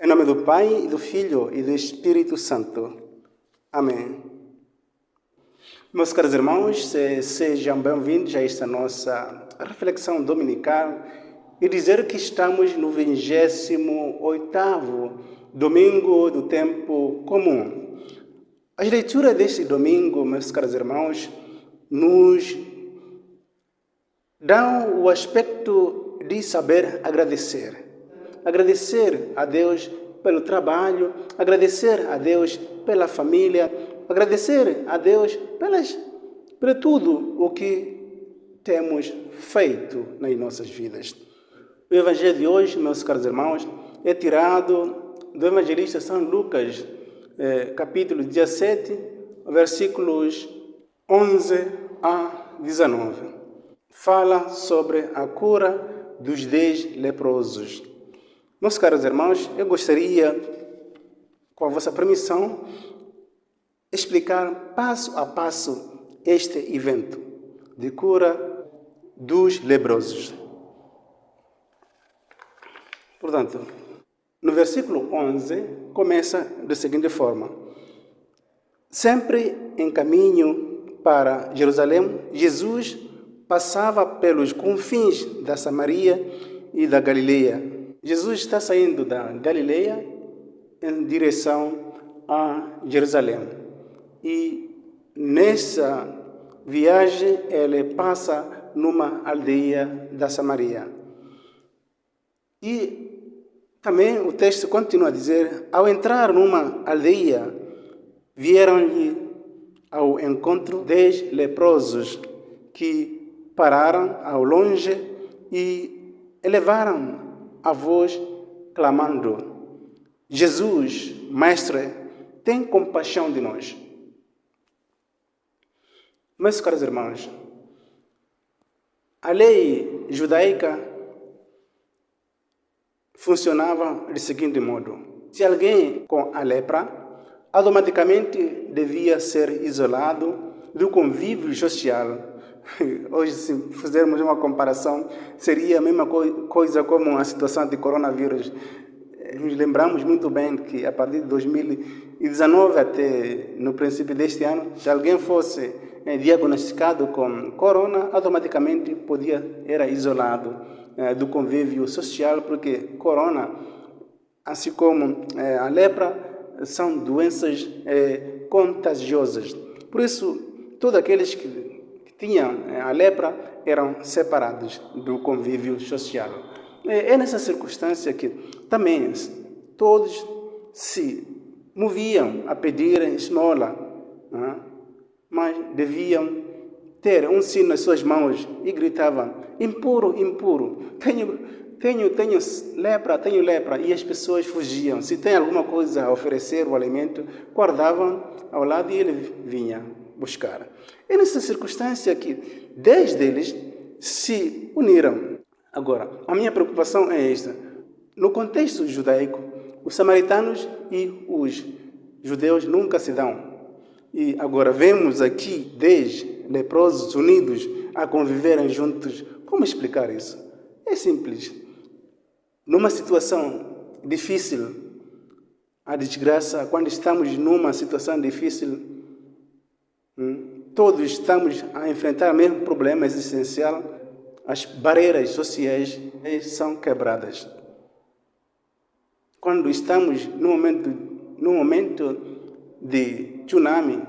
Em nome do Pai, e do Filho e do Espírito Santo. Amém. Meus caros irmãos, sejam bem-vindos a esta nossa reflexão dominical e dizer que estamos no 28º domingo do tempo comum. As leituras deste domingo, meus caros irmãos, nos dão o aspecto de saber agradecer. Agradecer a Deus pelo trabalho, agradecer a Deus pela família, agradecer a Deus por tudo o que temos feito nas nossas vidas. O Evangelho de hoje, meus caros irmãos, é tirado do Evangelista São Lucas, capítulo 17, versículos 11 a 19. Fala sobre a cura dos 10 leprosos. Meus caros irmãos, eu gostaria, com a vossa permissão, explicar passo a passo este evento de cura dos leprosos. Portanto, no versículo 11, começa da seguinte forma: sempre em caminho para Jerusalém, Jesus passava pelos confins da Samaria e da Galileia. Jesus está saindo da Galileia em direção a Jerusalém. E nessa viagem ele passa numa aldeia da Samaria. E também o texto continua a dizer: ao entrar numa aldeia, vieram-lhe ao encontro 10 leprosos que pararam ao longe e elevaram a voz clamando: Jesus, Mestre, tem compaixão de nós. Meus caros irmãos, a lei judaica funcionava do seguinte modo: se alguém com a lepra, automaticamente devia ser isolado do convívio social. Hoje, se fizermos uma comparação, seria a mesma coisa como a situação de coronavírus. Nos lembramos muito bem que a partir de 2019 até no princípio deste ano, se alguém fosse diagnosticado com corona, automaticamente era isolado do convívio social, porque corona, assim como a lepra, são doenças contagiosas. Por isso, todos aqueles que tinham a lepra eram separados do convívio social. É nessa circunstância que também todos se moviam a pedir esmola, mas deviam ter um sino nas suas mãos e gritavam: impuro, impuro, tenho lepra, e as pessoas fugiam. Se tem alguma coisa a oferecer, o alimento, guardavam ao lado e ele vinha buscar. É nessa circunstância que 10 deles se uniram. Agora, a minha preocupação é esta: no contexto judaico, os samaritanos e os judeus nunca se dão. E agora vemos aqui 10 leprosos unidos a conviverem juntos. Como explicar isso? É simples. Numa situação difícil, a desgraça, quando estamos numa situação difícil, todos estamos a enfrentar o mesmo problema existencial, as barreiras sociais são quebradas. Quando estamos num momento de tsunami,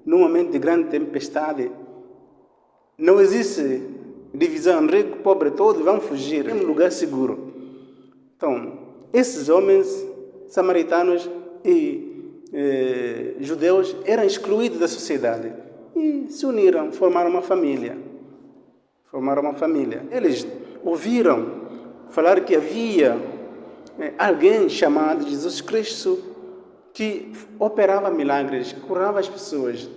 num momento de grande tempestade, não existe divisão rico, pobre, todos vão fugir em um lugar seguro. Então, esses homens samaritanos e judeus eram excluídos da sociedade e se uniram, formaram uma família. Eles ouviram falar que havia alguém chamado Jesus Cristo que operava milagres, curava as pessoas.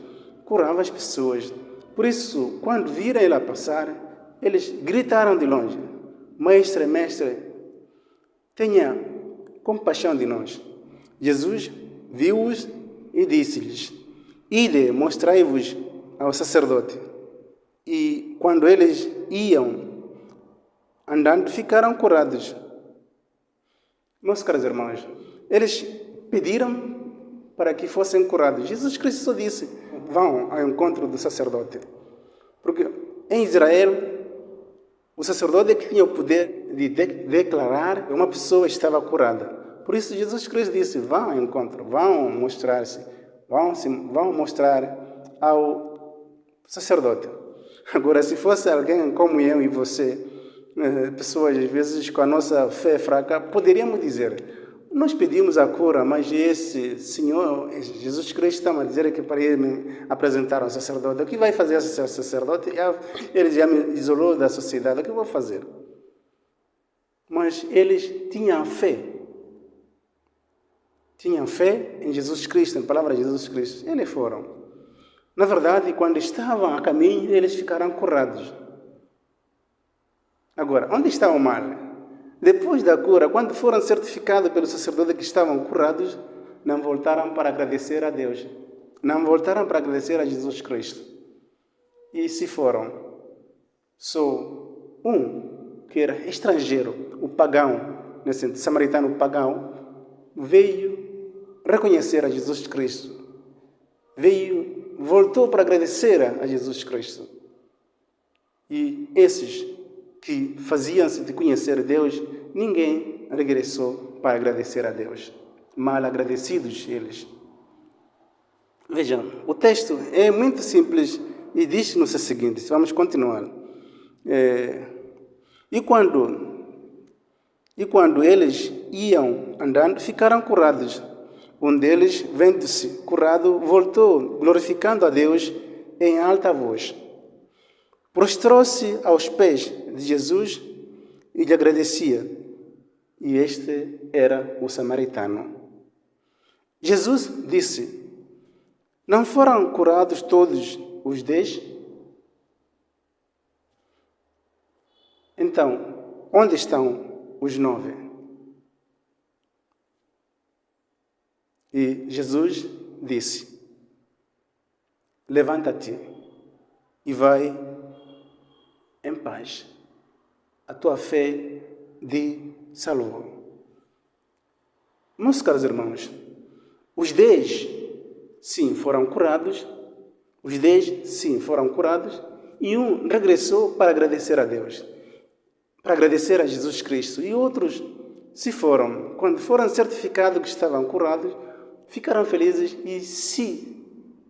Por isso, quando viram ele passar, eles gritaram de longe: Mestre, Mestre, tenha compaixão de nós. Jesus viu-os e disse-lhes: Ide, mostrai-vos ao sacerdote. E quando eles iam andando, ficaram curados. Meus caros irmãos, eles pediram para que fossem curados. Jesus Cristo só disse, vão ao encontro do sacerdote. Porque em Israel, o sacerdote é que tinha o poder de declarar que uma pessoa estava curada. Por isso Jesus Cristo disse, vão ao encontro, vão mostrar-se, vão mostrar ao sacerdote. Agora, se fosse alguém como eu e você, pessoas às vezes com a nossa fé fraca, poderíamos dizer, nós pedimos a cura, mas esse Senhor, Jesus Cristo, está a dizer que para ele me apresentar ao sacerdote. O que vai fazer esse sacerdote? Ele já me isolou da sociedade, o que eu vou fazer? Mas eles tinham fé. Tinham fé em Jesus Cristo, na palavra de Jesus Cristo. Eles foram. Na verdade, quando estavam a caminho, eles ficaram curados. Agora, onde está o mal? Depois da cura, quando foram certificados pelo sacerdote que estavam curados, não voltaram para agradecer a Deus. Não voltaram para agradecer a Jesus Cristo. E se foram, só um, que era estrangeiro, o pagão, nesse samaritano pagão, veio reconhecer a Jesus Cristo. Voltou para agradecer a Jesus Cristo. E esses que faziam-se de conhecer Deus, ninguém regressou para agradecer a Deus. Mal agradecidos eles. Vejam, o texto é muito simples e diz-nos o seguinte, vamos continuar. E quando eles iam andando, ficaram curados. Um deles, vendo-se curado, voltou, glorificando a Deus em alta voz. Prostrou-se aos pés de Jesus e lhe agradecia. E este era o samaritano. Jesus disse, não foram curados todos os 10? Então, onde estão os 9? E Jesus disse, levanta-te e vai em paz. A tua fé te salvou. Meus caros irmãos, os 10, sim, foram curados. Os 10, sim, foram curados. E um regressou para agradecer a Deus, para agradecer a Jesus Cristo. E outros se foram. Quando foram certificados que estavam curados, ficaram felizes e se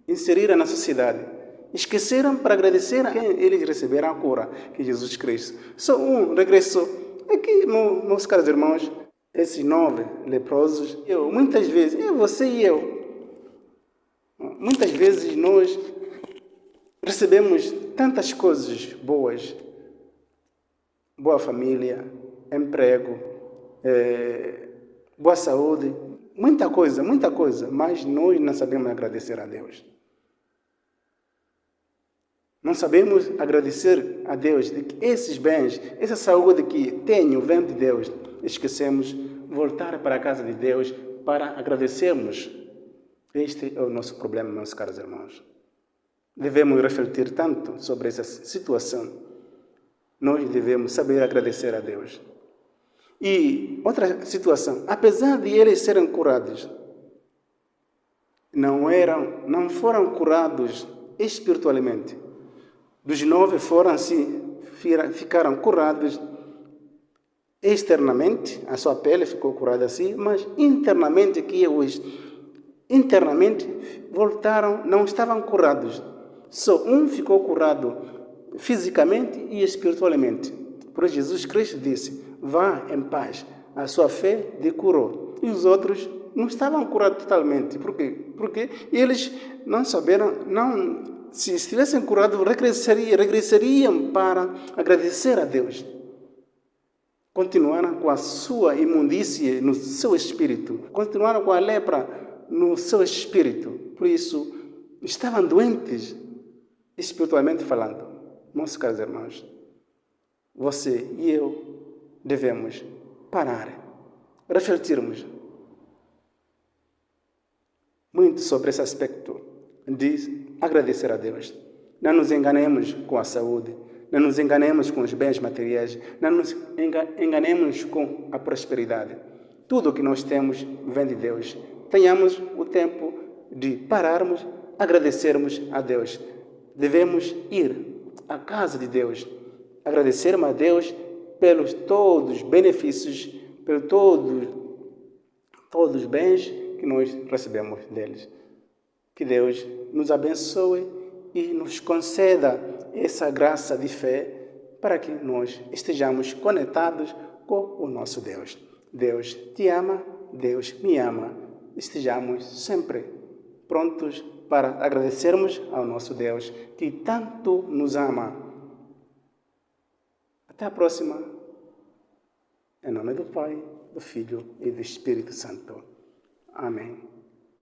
inseriram na sociedade. Esqueceram para agradecer a quem eles receberam a cura, que é Jesus Cristo. Só um regressou. Aqui, meus caros irmãos, esses 9 leprosos, muitas vezes, você e eu, muitas vezes nós recebemos tantas coisas boas, boa família, emprego, boa saúde, muita coisa, mas nós não sabemos agradecer a Deus. Não sabemos agradecer a Deus de que esses bens, essa saúde que tenho, vem de Deus. Esquecemos voltar para a casa de Deus para agradecermos. Este é o nosso problema, meus caros irmãos. Devemos refletir tanto sobre essa situação. Nós devemos saber agradecer a Deus. E outra situação, apesar de eles serem curados, não foram curados espiritualmente. Dos 9 ficaram curados externamente, a sua pele ficou curada assim, mas internamente voltaram, não estavam curados. Só um ficou curado fisicamente e espiritualmente. Por isso Jesus Cristo disse, vá em paz, a sua fé te curou. E os outros não estavam curados totalmente. Por quê? Porque eles não souberam, se estivessem curados, regressariam para agradecer a Deus. Continuaram com a sua imundície no seu espírito. Continuaram com a lepra no seu espírito. Por isso, estavam doentes, espiritualmente falando. Meus caros irmãos, você e eu devemos parar, refletirmos muito sobre esse aspecto de agradecer a Deus. Não nos enganemos com a saúde, não nos enganemos com os bens materiais, não nos enganemos com a prosperidade. Tudo o que nós temos vem de Deus. Tenhamos o tempo de pararmos, agradecermos a Deus. Devemos ir à casa de Deus, agradecermos a Deus pelos todos os benefícios, pelos todos os bens que nós recebemos deles. Que Deus nos abençoe e nos conceda essa graça de fé para que nós estejamos conectados com o nosso Deus. Deus te ama, Deus me ama. Estejamos sempre prontos para agradecermos ao nosso Deus que tanto nos ama. Até a próxima. Em nome do Pai, do Filho e do Espírito Santo. Amém.